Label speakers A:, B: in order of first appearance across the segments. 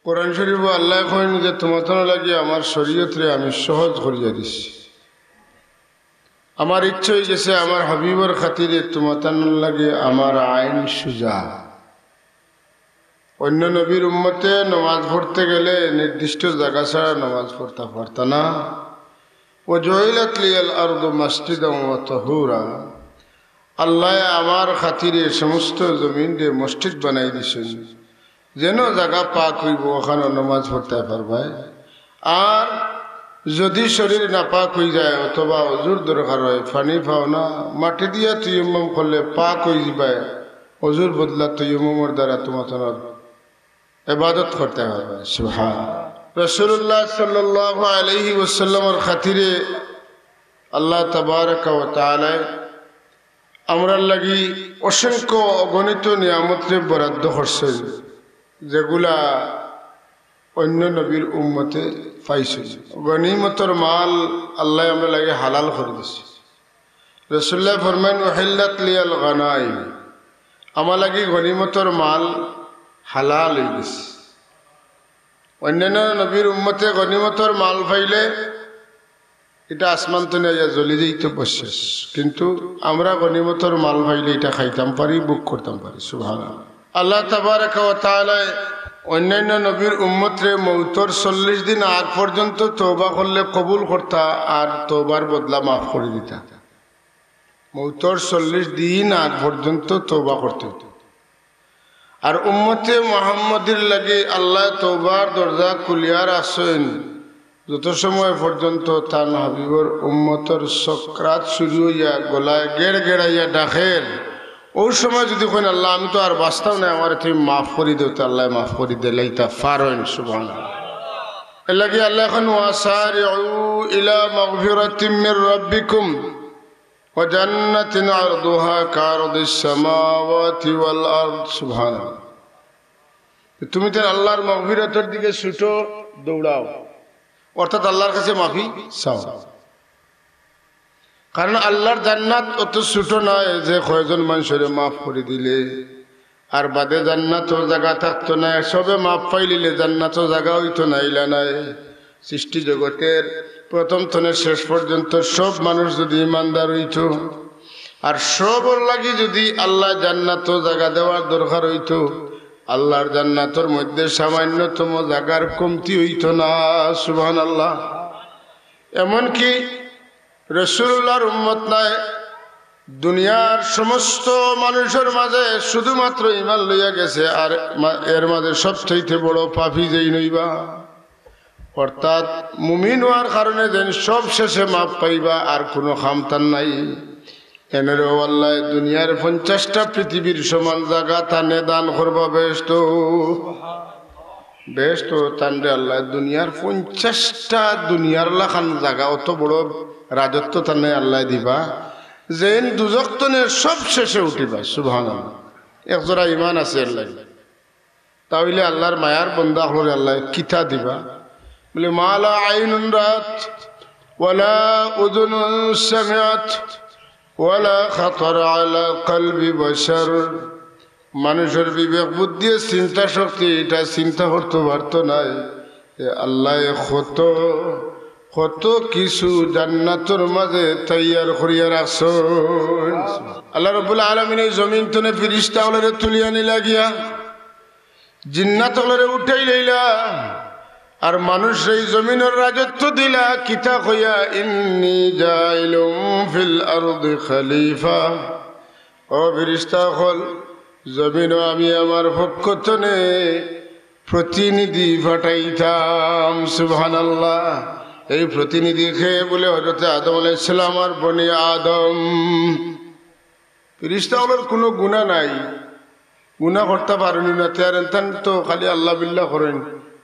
A: কোরআন শরীফ আল্লাহ coin যে তোমার লাগি আমার শরীয়তরে আমি সহজ করিয়া দিছি। আমার ইচ্ছা হয়ে গেছে আমার হাবিবর খাতিরে তোমার লাগে আমার আইন সুজা। অন্য নবীর উম্মতে নামাজ পড়তে গেলে নির্দিষ্ট জায়গা ছাড়া নামাজ পড়তে পারত না। ও জয়লাত লিয়াল আরদু মাসজিদান ওয়া তাহুরা, আল্লাহ আমার খাতিরে সমস্ত জমিন দিয়ে মসজিদ বানাই দিছেন, যেন জায়গা পাক হইব ওখানে নামাজ পড়তে পারবে। আর যদি শরীর নাপাক হয়ে যায় অথবা অজুর দরকার হয়, পানি পাও না, মাটি দিয়া তায়াম্মুম করলে পাক হয়ে যাবে। অজুর বদলা তায়াম্মুমের দ্বারা তোমার ইবাদত করতে হবে। সুবহানাল্লাহ। রাসূলুল্লাহ সাল্লাল্লাহু আলাইহি ওয়াসাল্লামের খাতিরে আল্লাহ তাবারাকা ওয়া তাআলা আমরার লাগি অসংখ্য অগণিত নিয়ামতরে বরাদ্দ করছেন, যেগুলা অন্য নবীর উম্মতে পাইছে। গনিমতের মাল আল্লাহ আমরা লাগে হালাল করে দিছে। রাসূলুল্লাহ ফরমান উহিল্লাত লিয়াল গানাইম, আমার লাগি গনিমতের মাল হালাল হয়ে গেছে। অন্যান্য নবীর উম্মতে গনিমতের মাল পাইলে এটা আসমান তো নিয়ে জ্বলি যেত বসে, কিন্তু আমরা গনিমতের মাল পাইলে এটা খাইতাম পারি, বুক করতাম পারি। সুবহানাল্লাহ। আল্লাহ তাবারাকা ওয়া তাআলা অন্যান্য নবীর উম্মতরে মৌতর 40 দিন আগ পর্যন্ত তওবা করলে কবুল করতা আর তওবার বদলা মাফ করে দিতা। মৌতর 40 দিন আগ পর্যন্ত তওবা করতে হতো। আর উম্মতে মুহাম্মদের লাগে আল্লাহ তওবার দরজা খুলিয়া রাখছেন যত সময় পর্যন্ত তার হাবিবর উম্মতর সকরাত শুরু হইয়া গলায় গেড় গেড়াইয়া ডাকের, ওই সময় যদি কোন আল্লাহ আমি তো আর বাঁচতাম না, আমার তুমি মাফ করে দেও, তো আল্লাহ মাফ করে দিলে তা ফারেন। সুবহানাল্লাহ। এর লাগে আল্লাহ এখন ওয়াসারিউ ইলা মাগফিরাতিম মির রাব্বিকুম ওয়া জান্নাতিন আরদুহা কারদিস সামাওয়াতি ওয়াল আরদ। সুবহানাল্লাহ। তুমি তো আল্লাহর মাগফিরাতের দিকে ছুটো, দৌড়াও, অর্থাৎ আল্লাহর কাছে মাফি চাও। কারণ আল্লাহর জান্নাত অত ছোট নয় যে কয়জন মানুষের মাফ করে দিলে আর বাদে জান্নাতও জায়গা থাকতো না। সবে মাফ পাইলিলে জান্নাতও জায়গা হইতো না। ইলা নাই সৃষ্টি জগতের প্রথম থেকে শেষ পর্যন্ত সব মানুষ যদি ইমানদার হইতো আর সবর লাগি যদি আল্লাহ জান্নাতও জায়গা দেওয়ার দরকার হইতো, আল্লাহর জান্নাতের মধ্যে সামান্যতম জায়গার কমতি হইতো না। সুবহানাল্লাহ। এমনকি রাসূলুল্লাহর উম্মত নাই, দুনিয়ার সমস্ত মানুষের মাঝে শুধুমাত্র ঈমান লইয়া গেছে আর এর মাঝে সবচেয়ে বড় পাপী যেই নইবা, অর্থাৎ মুমিন হওয়ার কারণে যেন সব শেষে মাপ পাইবা আর কোনো খামতান নাই। এনেরও আল্লাহ দুনিয়ার 50টা পৃথিবীর সমান জায়গা তানে দান করবা। বেস্ত বেস্ত তানরে আল্লাহ দুনিয়ার 50টা দুনিয়ার লাখান জায়গা অত বড় রাজত্ব তানে আল্লাহ দিবা, যেন দুজক তনে সব শেষে উঠিবা। সুবহানাল্লাহ। একজোড়া ইমান আছে আল্লাহ, তাহলে আল্লাহর মায়ার বন্দা হলে আল্লাহ কিতা দিবা বলে মালা আইনুন রাত ওয়ালা উযুনুন সামিআত ওয়ালা খাতার আলা কলবি বশর। মানুষের বিবেক বুদ্ধি চিন্তা শক্তি এটা চিন্তা করতে পারত নাই। আল্লাহ কত কত কিছু জান্নাতের মাঝে তৈয়ার করিয়া রাখছ। আল্লাহ রাব্বুল আলামিন এই জমিন তনে ফেরেশতা হলরে তুলিয়া নিলা গিয়া জিন্নাত হলরে উঠাই লইলা আর মানুষ এই জমিনের রাজত্ব দিলা। কিতা কইয়া ইন্নী জাইলুম ফিল আরদি খলিফা, ও ফেরেশতা হল জমিন আমি আমার পক্ষ তনে প্রতিনিধি পাঠাইতাম। সুবহানাল্লাহ। এই প্রতিনিধি খেয়ে বলে হযরত আদম আলাইহিস সালাম আর বনি আদম। ফেরেশতা হলের কোনো গুনাহ নাই, গুনাহ করতে পারেনি না, তেন তো খালি আল্লাহ বিল্লাহ করেন,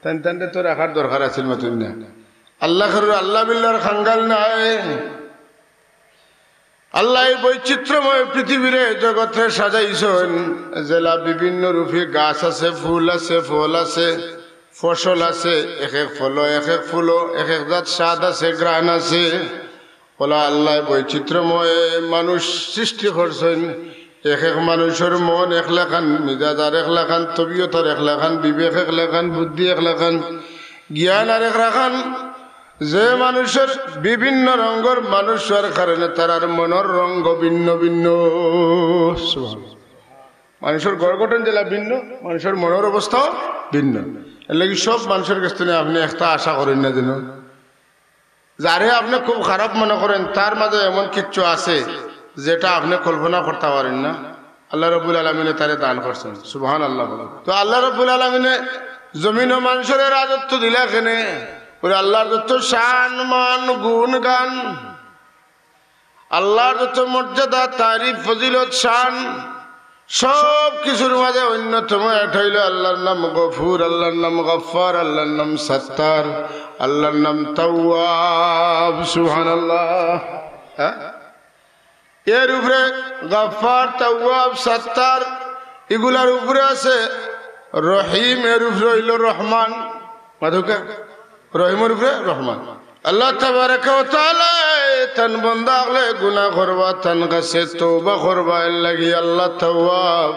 A: তেন তো রাখার দরকার আছিল মতন না। আল্লাহ আল্লাহ বিল্লাহর খাঙ্গাল নাই। আল্লাহ এই বৈচিত্র্যময় পৃথিবীর জগতে সাজাইছেন, জেলা বিভিন্ন রূপে গাছ আছে, ফুল আছে, ফল আছে, ফসল আছে, এক এক ফল এক এক ফুল, এক এক জাত স্বাদ আছে, গ্রাণ আছে। বলা আল্লাহ বৈচিত্র্যময় মানুষ সৃষ্টি করছেন। এক এক মানুষের মন এক লেখান, মিজাজ আর এক লেখান, তবিয়ত আর এক লেখান, বিবেক এক লেখান, বুদ্ধি এক লেখান, জ্ঞান আর এক লেখান। যে মানুষের বিভিন্ন রঙের মানুষের কারণে তার মনের রঙ ভিন্ন ভিন্ন। মানুষের গড় গঠন জেলা ভিন্ন, মানুষের মনের অবস্থাও ভিন্ন। এর লাগি সব মানুষের কাছ থেকে আপনি একটা আশা করেন না যেন যারে আপনি খুব খারাপ মনে করেন তার মাঝে এমন কিচ্ছু আছে যেটা আপনি কল্পনা করতে পারেন না। আল্লাহ রাব্বুল আলামিনে তারে দান করছেন, সুবহানাল্লাহ। তো আল্লাহ রাব্বুল আলামিনে জমিন ও মানুষের রাজত্ব দিলা কেনে? ওরে আল্লাহর যত শান মান গুণ গান, আল্লাহর যত মর্যাদা তারিফ ফজিলত শান, সব কিছুর মাঝে অন্যতম এটা হইল আল্লাহর নাম গফুর, আল্লাহর নাম গফফার, আল্লাহর নাম সত্তার, আল্লাহর নাম তাওয়াব। সুবহানাল্লাহ। এর উপরে গফফার, তাওয়াব, সত্তার এগুলার উপরে আছে রহিম, এর উপরে হইল রহমান। মাধুকা রহিমের উপরে রহমান। আল্লাহ তাবারাকা ওয়া তাআলা তান বান্দা হলে গুনাহ করবা, তান কাছে তওবা করবা, এর লাগি আল্লাহ তাওয়াব।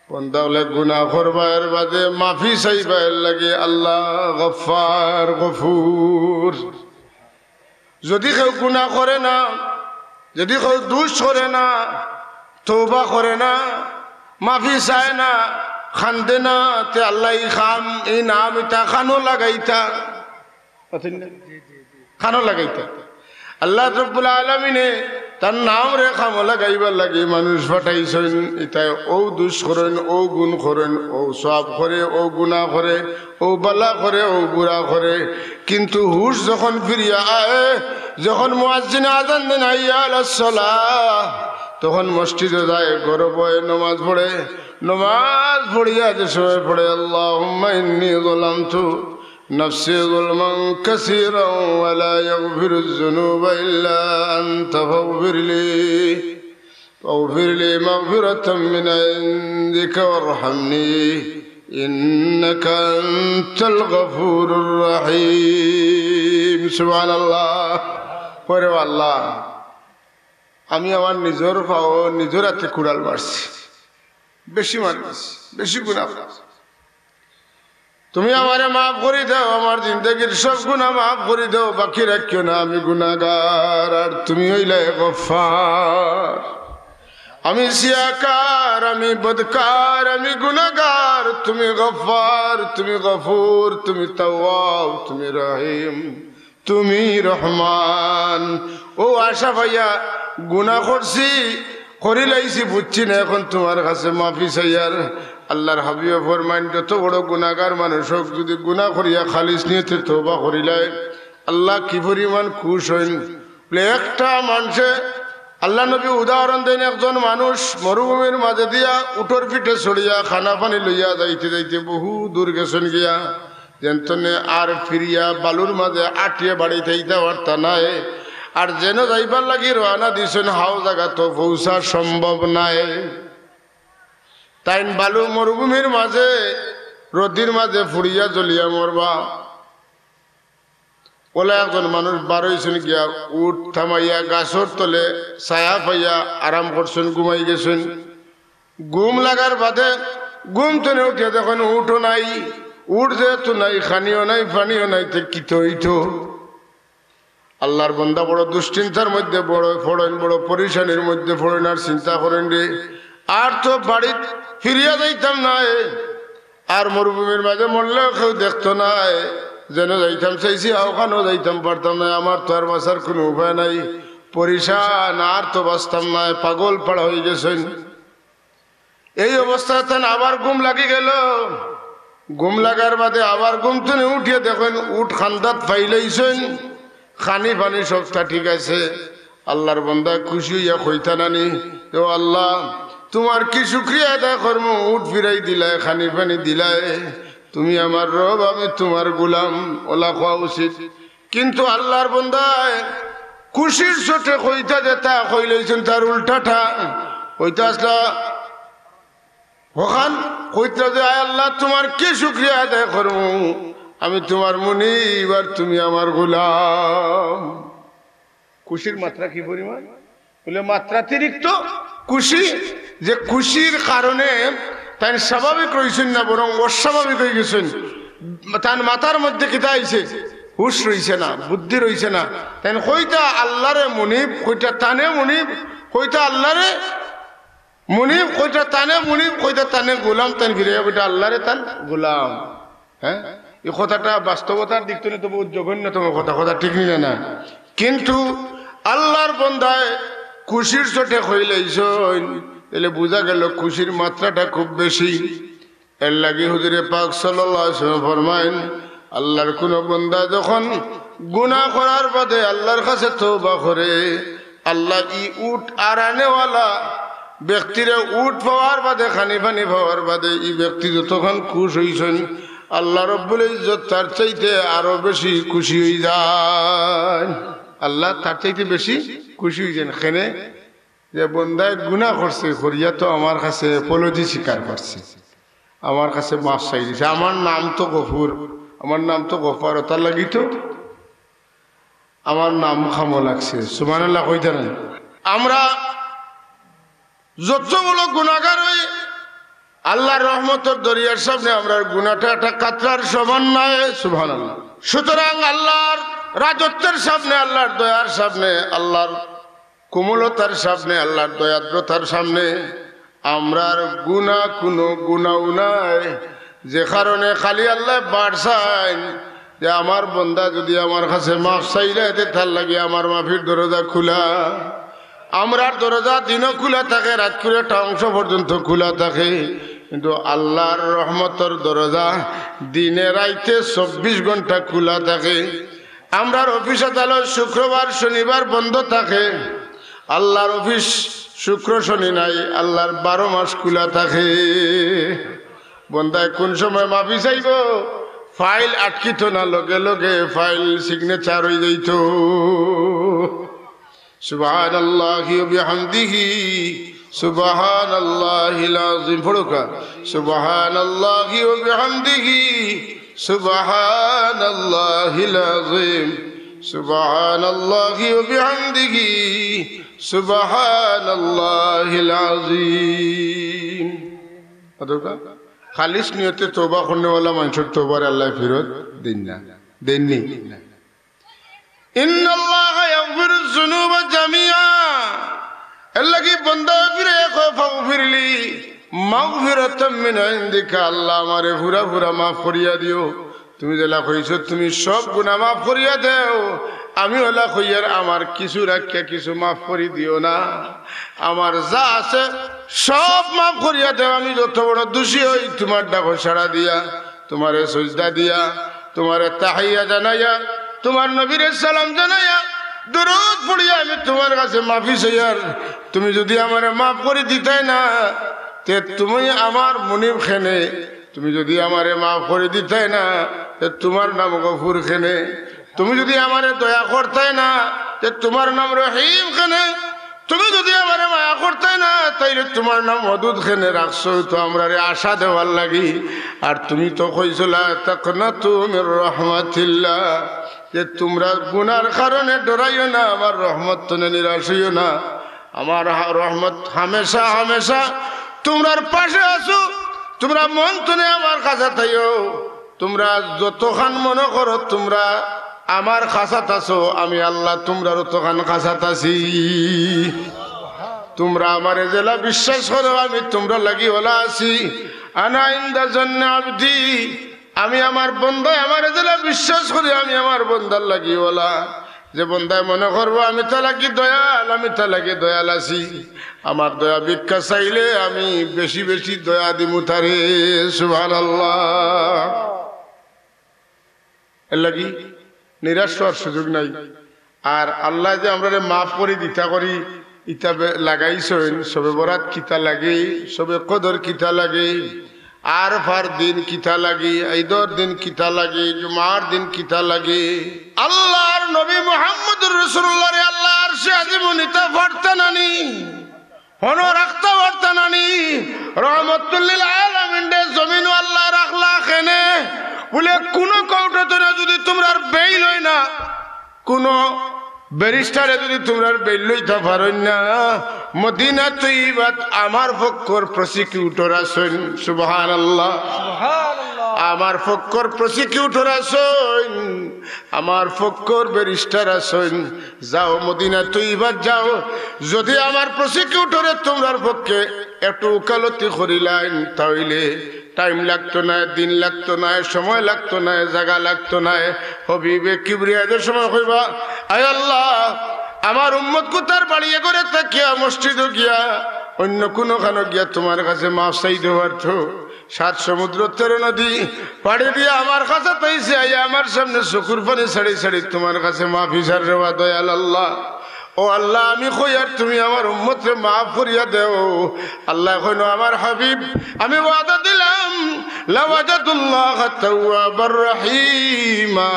A: বান্দা হলে গুনাহ করবা, এর বাদে মাফি চাইবা, এর লাগি আল্লাহ গফফার, গফুর। যদি কেউ গুনাহ করে না, যদি কেউ দোষ করে না, তওবা করে না, মাফি চায় না, খান্দে না, তে আল্লাহ খাম এই নাম এটা খানো লাগাইতা, খানো লাগাইতা। আল্লাহ রাব্বুল আলামিনে তার নাম রে খাম লাগাইবার লাগে মানুষ পাঠাইছেন। এটা ও দুষ করেন, ও গুণ করেন, ও সব করে, ও গুনাহ করে, ও বালা করে, ও বুড়া করে। কিন্তু হুশ যখন ফিরিয়া আয়, যখন মুয়াজ্জিন আযান দেন হাইয়া আলাস সালাহ, তখন মসজিদে যায়, ঘরে বয়ে নামাজ পড়ে। নামাজ পড়িয়া যে সময় পড়ে আল্লাহুম্মা ইন্নী যালামতু نفسي ظلما كثيرا ولا يغفر الذنوب إلا أنت فاغفر لي مغفرة من عندك وارحمني إنك أنت الغفور الرحيم سبحان الله পরে আল্লাহ আমি আমার নিজের পাও নিজের হাতে কুড়াল মারছি, বেশি মারছি, বেশি গুনাহ। তুমি আমারে মাফ করে দাও, আমার জিন্দগির সব গুনাহ মাফ করে দাও, বাকি রাখিও না, আমি গুনাহগার আর তুমি হইলে গফফার। আমি সিয়াকার, আমি বদকার, আমি গুনাহগার, তুমি গফফার, তুমি গফুর, তুমি তাওয়াব, তুমি রহিম, তুমি রহমান। ও আশা ভাইয়া গুনাহ করছি, করি লাইছি, বুঝছি না, এখন তোমার কাছে মাফি চাইয়ার। আল্লাহর হাবিবে ফরমান যত বড় গুনাহগার মানুষ হোক যদি গুনাহ করিয়া খালিস নিয়তে তওবা করিলাই আল্লাহ কি পরিমাণ খুশ হইন। একটা মানুষে আল্লাহ নবী উদাহরণ দেন, একজন মানুষ মরুভূমির মাঝে দিয়া উটোর পিঠে চড়িয়া খানা পানি লইয়া যাইতে যাইতে বহু দূর গেছেন গিয়া, যেন আর ফিরিয়া বালুর মাঝে আটিয়ে বাড়িতে যাইতে পারতা নাই। আর যেন যাইবার লাগি রওনা দিছেন, হাও জায়গা তো পৌঁছা সম্ভব নাই। তাই বালু মরুভূমির মাঝে রোদির মাঝে ফুড়িয়া জ্বলিয়া মরবা। ওলা একজন মানুষ বার হইছেন গিয়া উঠ থামাইয়া গাছর তলে ছায়া পাইয়া আরাম করছেন, ঘুমাই গেছেন। ঘুম লাগার বাদে ঘুম তনে উঠিয়া দেখেন উঠও নাই, উঠ যেহেতু নাই, খানিও নাই, পানিও নাই, তে কি হইতো। আল্লাহর বান্দা বড় দুশ্চিন্তার মধ্যে পড়েন, বড় পরিশানির মধ্যে পড়েন, আর চিন্তা করেন রে আর তো বাড়ি ফিরিয়া যাইতাম নাই, আর মরুভূমির মাঝে মরলেও কেউ দেখতো নাই, যেন যাইতাম চাইছি ওখানেও যাইতাম পারতাম না, আমার তো আর বাঁচার কোনো উপায় নাই, পরিশান, আর তো বাঁচতাম না, পাগল পাড়া হয়ে গেছেন। এই অবস্থায় তেন আবার ঘুম লাগি গেল। ঘুম লাগার বাদে আবার ঘুম থেকে উঠিয়ে দেখেন উঠ খান্দাত ফাইলাইছেন, খানি পানি সবটা ঠিক আছে। আল্লাহর বান্দা খুশি হইয়া কইতা নানি, ও আল্লাহ তোমার কি শুকরিয়া আদায় করবো, উঠ ফিরাই দিলায়, খানি পানি দিলায়, তুমি আমার রব, আমি তোমার গোলাম, ওলা খাওয়া উচিত। কিন্তু আল্লাহর বান্দায় খুশির চোটে কইতা যেটা কইলেছেন তার উল্টাটা কইতা আসলা ওখান কইতা যে আয় আল্লাহ তোমার কি শুকরিয়া আদায় করবো, আমি তোমার মুনি, এবার তুমি আমার গোলাম। খুশির মাত্রা কি পরিমাণ বলে মাত্রাতিরিক্ত খুশি, যে খুশির কারণে তাই স্বাভাবিক রয়েছেন না, বরং অস্বাভাবিক হয়ে গেছেন। তার মাথার মধ্যে কিতা আইছে, হুশ রইছে না, বুদ্ধি রইছে না। তাই কইটা আল্লাহরে মুনিব, কইটা তানে মুনিব, কইটা আল্লাহরে মুনিব, কইটা তানে মুনিব, কইটা তানে গোলাম। তাই ফিরে কইটা আল্লাহরে তান গোলাম। হ্যাঁ, এই কথাটা বাস্তবতার দিক থেকে তো বহুত জঘন্যতম কথা, কথা ঠিক নিলে না। কিন্তু আল্লাহর বন্দায় খুশির চোটে হইলেইছ, তাহলে বোঝা গেল খুশির মাত্রাটা খুব বেশি। এর লাগি হুজুরে পাক সাল্লাল্লাহু আলাইহি ওয়াসাল্লাম ফরমায়েন, আল্লাহর কোন বান্দা যখন গুনাহ করার বাদে আল্লাহর কাছে তওবা করে, আল্লাহ ই উট আরানেওয়ালা ব্যক্তিরে উট পাওয়ার বাদে, খানি পানি পাওয়ার বাদে ই ব্যক্তি যতক্ষণ খুশ হইছেন, আল্লাহ রব্বুল ইজ্জত তার চাইতে আরো বেশি খুশি হয়ে যায়। আল্লাহ তার চাইতে বেশি খুশি হয়েছেন। কেনে যে বন্দায় গুনাহ করছে, করিয়া তো আমার কাছে পলজি স্বীকার করছে, আমার কাছে মাফ চাই দিছে। আমার নাম তো গফুর, আমার নাম তো গফার, তার লাগি তো আমার নাম খামো লাগছে। সুবহানাল্লাহ কইতে না। আমরা যতগুলো গুনাহগার হই, আল্লাহর রহমতের দরিয়ার সামনে আমরা গুনাহটা একটা কাতরার সমান নয়। সুবহানাল্লাহ। সুতরাং আল্লাহর রাজত্বের সামনে, আল্লাহর দয়ার সামনে, আল্লাহর কোমলতার সামনে, আল্লাহর দয়াদ্রতার সামনে আমরার গুনাহ কোনো গুনাহ নাই। যে কারণে খালি আল্লাহ বাড়ছাইন যে আমার বন্দা যদি আমার কাছে মাফ চাইলে, তার লাগে আমার মাফির দরজা খোলা। আমরার দরজা দিনও খোলা থাকে, রাত করে একটা অংশ পর্যন্ত খোলা থাকে। কিন্তু আল্লাহর রহমতের দরজা দিনে রাইতে 24 ঘন্টা খোলা থাকে। আমরার অফিস আদালত শুক্রবার শনিবার বন্ধ থাকে। আল্লাহর অফিস শুক্র শনি নাই, আল্লাহর 12 মাস খোলা থাকে। বন্দায় কোন সময় মাফি চাইব, ফাইল আটকিত না, লগে লগে ফাইল সিগনেচার হয়ে যাইত। সুবহানাল্লাহি ওয়া বিহামদিহি সুবহানাল্লাহিল আযীম। পড়ুকা সুবহানাল্লাহি ওয়া বিহামদিহি সুবহানাল্লাহিল আযীম, সুবহানাল্লাহি ওয়া বিহামদিহি সুবহানাল্লাহিল আযীম। পড়ুকা খালিস নিয়তে তওবা করনেওয়ালা মানুষের তওবার আল্লাহ ফেরত দেন না, দেননি। ইন্নাল্লাহা ইয়াগফিরুয যুনুবা জামিআ, আল্লাহকে বান্দা ফিরে ফাগফিরলি মাগফিরাতাম মিন ইনদিকা। আল্লাহ আমারে পুরা পুরা মাফ করিয়া দিও। তুমি যেলা কইছো তুমি সব গুনাহ মাফ করিয়া দাও, আমি ওলা কইয়ার আমার কিছু রাখিয়া কিছু মাফ করি দিও না। আমার যা আছে সব মাফ করিয়া দাও। আমি যত বড় দোষী হই, তোমার ডাকো সাড়া দিয়া, তোমারে সজদা দিয়া, তোমারে তাহিয়া জানাইয়া, তোমার নবীর সালাম জানাইয়া, দরুদ পড়িয়া আমি তোমার কাছে মাফি চাইয়ার। তুমি যদি আমারে মাফ করে দিতাই না, তে তুমি আমার মুনিব খেনে। তুমি যদি আমারে মাফ করে দিতাই না, তে তোমার নাম গফুর খেনে। তুমি যদি আমারে দয়া করতাই না, তে তোমার নাম রহিম খেনে। তুমি যদি আমারে মায়া করতাই না, তাইলে তোমার নাম ওদুদ খেনে রাখছো তো আমরা আশা দেওয়ার লাগি। আর তুমি তো কইছলা তাকনাতু মির রাহমাতিল্লাহ, যে তোমরা গুনার কারণে ডরাইও না, আমার রহমত তনে নিরাশ হইও না। আমার রহমত হামেশা হামেশা তোমরার পাশে আছো। তোমরা মন তনে আমার কাছে থাইও। তোমরা যতখান মনে করো তোমরা আমার কাছাত আছো, আমি আল্লাহ তোমরা ততখান কাছাত আছি। তোমরা আমারে জেলা বিশ্বাস করো, আমি তোমরা লাগি ওলা আছি। আনা ইনদা জান্না আবদি, আমি আমার বন্দায় আমার জেলা বিশ্বাস করি, আমি আমার বন্দার লাগি ওলা। যে বন্দায় মনে করবো আমি তা লাগি দয়াল, আমি তা লাগি দয়াল আছি। আমার দয়া ভিক্ষা চাইলে আমি বেশি বেশি দয়া দিমু তারে। সুবহানাল্লাহ। এর লাগি নিরাশ হওয়ার সুযোগ নাই। আর আল্লাহ যে আমরা মাফ করি দিতা করি, ইটা লাগাইছেন। সবে বরাত কিতা লাগে, সবে কদর কিতা লাগে, আরফার দিন কিতা লাগে, ঈদের দিন কিতা লাগে, জুমার দিন কিতা লাগে। আল্লাহর নবী মুহাম্মদুর রাসূলুল্লাহ রে আল্লাহ আরশে আজিমুনিতা ফরতানানি হনো রাখতা ফরতানানি রহমাতুল লিল আলামিন দে জমিন আল্লাহ রাখলা খেনে বলে কোন কৌটা তোরা যদি তোমরা বেইল হই না, কোন ব্যারিস্টারে যদি তোমরা বেল লইতে পারো না, মদিনা তৈবাত আমার পক্ষর প্রসিকিউটর আছেন। সুবহানাল্লাহ, আমার পক্ষর প্রসিকিউটর আছেন, আমার পক্ষর ব্যারিস্টার আছেন। যাও মদিনা তৈবাত যাও, যদি আমার প্রসিকিউটরে তোমরার পক্ষে একটু উকালতি করিলেন তাইলে টাইম লাগতো না, দিন লাগতো না, সময় লাগতো না, জায়গা লাগতো না। হবিবে কিবরিয়াদের সময় কইবা, আয় আল্লাহ আমার উম্মত কুতার বাড়িয়ে করে তাকিয়া মসজিদে গিয়া অন্য কোনোখানে গিয়া তোমার কাছে মাফ চাইতে পারতো। 7 সমুদ্র 13 নদী পাড়ি দিয়ে আমার কাছে তাইছে আইয়া আমার সামনে চকুর পানি ছাড়ি ছাড়ি তোমার কাছে মাফ হিসার রেওয়া দয়াল আল্লাহ। ও আল্লাহ আমি কই আর তুমি আমার উম্মতরে মাফ করিয়া দেও। আল্লাহ কইনো আমার হাবিব আমি ওয়াদা দিলাম লাওয়াজাদুল্লাহ তাওয়াবার রহিমা,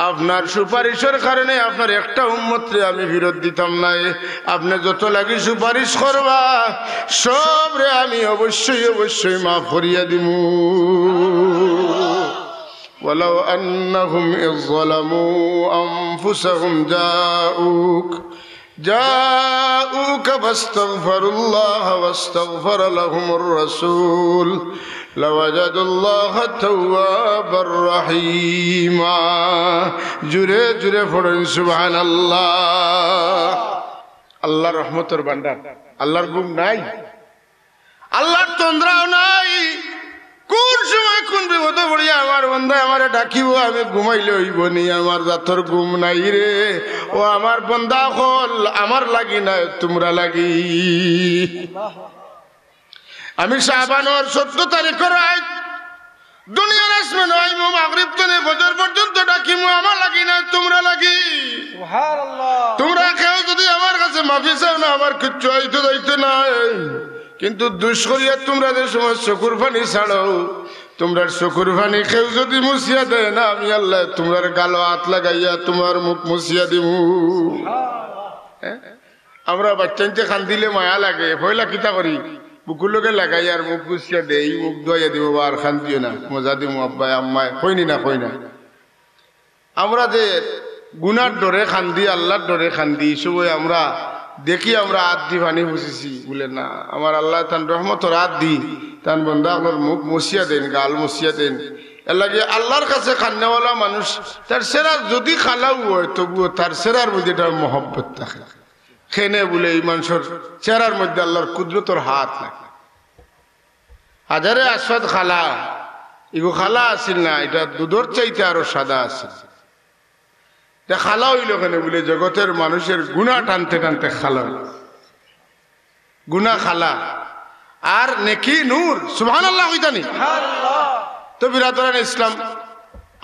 A: আপনার সুপারিশের কারণে আপনার একটা উম্মতরে আমি ফিরত দিতাম না। আপনি যত লাগি সুপারিশ করবা সবরে আমি অবশ্যই অবশ্যই মাফ করিয়া দিমু। ولو أنهم إذ ظلموا أنفسهم جاءوك فاستغفروا الله واستغفر لهم الرسول لوجدوا الله توابا رحيما। জুরে জুরে পড়ুন সুবহানাল্লাহ। আল্লাহর রহমতের ভান্ডার, আল্লাহর গুম নাই, আল্লাহর তন্দ্রাও নাই। কোন সময় কোন বিপদে পড়িয়া আমার বন্ধা আমারে ডাকিব, আমি ঘুমাইলে হইব নি, আমার জাতর ঘুম নাই রে। ও আমার বন্ধা হল আমার লাগি নাই তোমরা লাগি। আমি শাবানের 14 তারিখের রাত দুনিয়ার আসমানে আইমু, মাগরিব থেকে ফজর পর্যন্ত ডাকিমু, আমার লাগি নাই তোমরা লাগি। সুবহানাল্লাহ। তোমরা কেউ যদি আমার কাছে মাফি চাও না, আমার কিচ্ছু হইতে যাইতে নাই। কিন্তু দুষ্করিয়া তোমরা যে সময় চকুর পানি ছাড়ো, তোমরা চকুর পানি কেউ যদি মুছিয়া দেয় না, আমি আল্লাহ তোমরার গালো হাত লাগাইয়া তোমার মুখ মুছিয়া দিমু। আমরা বাচ্চাইতে খান দিলে মায়া লাগে, পয়লা কিতা করি বুকুর লোকে লাগাই আর মুখ মুছিয়া দেই, মুখ ধোয়াইয়া দিব আর খান দিও না, মজা দিব আব্বাই আম্মায় কইনি না কই না। আমরা যে গুনার ডরে খান্দি, আল্লাহর ডরে খান্দি, সবই আমরা দেখি আমরা হাত দি পানি মুছিছি বলে না, আমার আল্লাহ তান রহমতর হাত দি তান বন্ধা আপনার মুখ মুছিয়া দেন, গাল মুছিয়া দেন। এর লাগে আল্লাহর কাছে খান্নাওয়ালা মানুষ তার সেরা যদি খালাও হয় তবুও তার সেরার মধ্যে একটা মহব্বত থাকে। খেনে বলে এই মানুষের চেহারার মধ্যে আল্লাহর কুদরতর হাত লাগে। হাজারে আসবাদ খালা, এগো খালা আসিল না, এটা দুধর চাইতে আরো সাদা আছিল। খালা হইল কেন বলে জগতের মানুষের গুণা টানতে টানতে খালা, গুণা খালা আর নেকি নূর। সুবহানাল্লাহ হইতানি। তো বিরাদরান ইসলাম,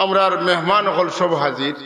A: আমরার মেহমান হল সব হাজির।